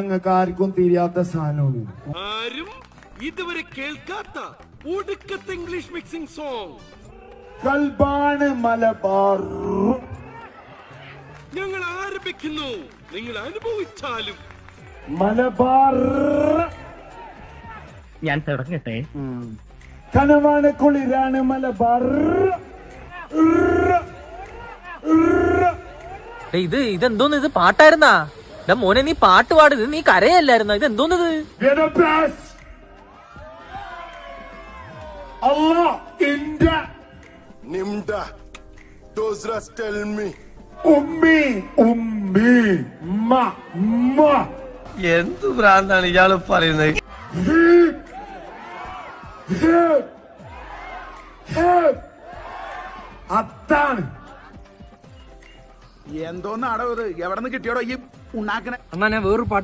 ഞങ്ങൾക്ക് ആർക്കും തിരിയാത്ത സാധനമാണ്. ആരും ഇതുവരെ കേൾക്കാത്ത ഒടുക്കത്തെ ഇംഗ്ലീഷ് മിക്സിംഗ് സോങ് കൽബാണ് മലബാർ. ഞങ്ങൾ ആരംഭിക്കുന്നു, നിങ്ങൾ അനുഭവിച്ചാലും. മലബാർ ഞാൻ തുടങ്ങട്ടെ. കനവാണ് കുളിരാണ് മലബാർ. ഇതെന്തോന്ന്? ഇത് പാട്ടായിരുന്നാ? മോനെ നീ പാട്ട് പാടുന്നത്, നീ കരയല്ലായിരുന്നോ? ഇതെന്തോന്നത്? Allah India Nimda those rest tell me ummi ma എന്ത് ഭ്രാന്താണ് ഇയാള് പറയുന്നത്? അത്താണ് എന്തോന്നാടോ ഇത്? എവിടെ നിന്ന് കിട്ടിയോടോ ഈ ഉണ്ടാക്കണേ? അന്നാ ഞാൻ വേറൊരു പാട്ട്